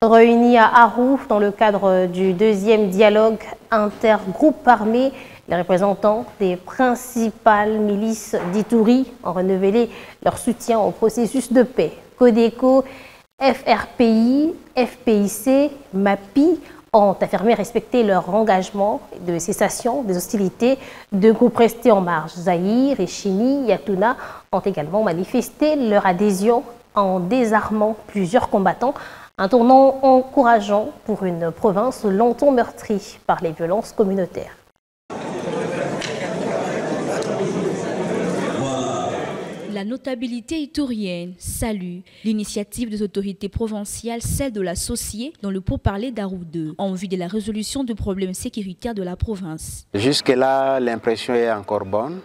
Réunis à Arou dans le cadre du deuxième dialogue intergroupe armé, les représentants des principales milices d'Ituri ont renouvelé leur soutien au processus de paix. Codeco, FRPI, FPIC, MAPI ont affirmé respecter leur engagement de cessation des hostilités. Deux groupes restés en marge, Zaïre et Chini Yatouna, ont également manifesté leur adhésion en désarmant plusieurs combattants. Un tournant encourageant pour une province longtemps meurtrie par les violences communautaires. La notabilité iturienne salue l'initiative des autorités provinciales, celle de l'associé dans le pourparler d'Arou 2, en vue de la résolution des problèmes sécuritaires de la province. Jusque-là, l'impression est encore bonne.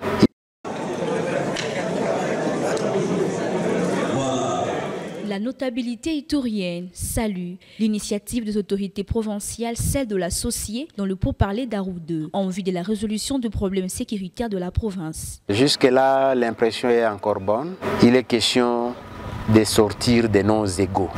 La notabilité iturienne salue l'initiative des autorités provinciales, celle de l'associé dans le pourparler d'Arou 2, en vue de la résolution des problèmes sécuritaires de la province. Jusque-là, l'impression est encore bonne. Il est question de sortir de nos égaux,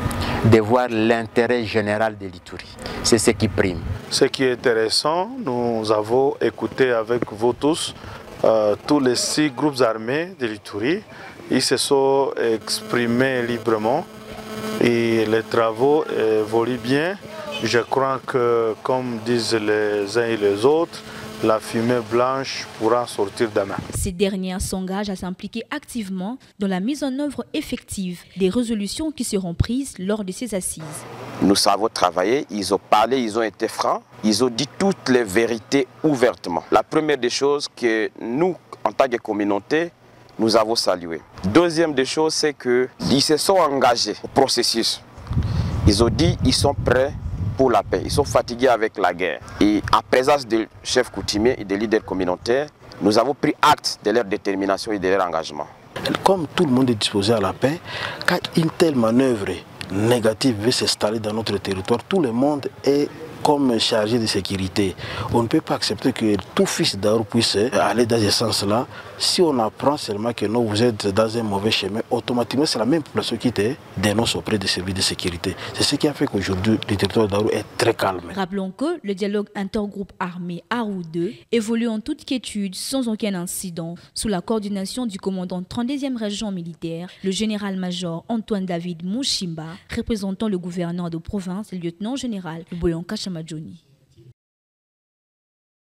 de voir l'intérêt général de l'Ituri. C'est ce qui prime. Ce qui est intéressant, nous avons écouté avec vous tous les 6 groupes armés de l'Ituri. Ils se sont exprimés librement et les travaux évoluent bien. Je crois que, comme disent les uns et les autres, la fumée blanche pourra sortir demain. Ces dernières s'engagent à s'impliquer activement dans la mise en œuvre effective des résolutions qui seront prises lors de ces assises. Nous savons travailler, ils ont parlé, ils ont été francs, ils ont dit toutes les vérités ouvertement. La première des choses que nous, en tant que communauté, nous avons salué. Deuxième des choses, c'est qu'ils se sont engagés au processus. Ils ont dit qu'ils sont prêts pour la paix. Ils sont fatigués avec la guerre. Et en présence des chefs coutumiers et des leaders communautaires, nous avons pris acte de leur détermination et de leur engagement. Comme tout le monde est disposé à la paix, quand une telle manœuvre négative veut s'installer dans notre territoire, tout le monde est comme chargé de sécurité. On ne peut pas accepter que tout fils d'Arou puisse aller dans ce sens-là. Si on apprend seulement que non, vous êtes dans un mauvais chemin, automatiquement c'est la même population qui te dénonce auprès des services de sécurité. C'est ce qui a fait qu'aujourd'hui le territoire d'Arou est très calme. Rappelons que le dialogue intergroupe armé Arou 2 évolue en toute quiétude sans aucun incident sous la coordination du commandant 32e région militaire, le général-major Antoine David Mouchimba, représentant le gouverneur de province, le lieutenant-général Boyanka Chamadjoni.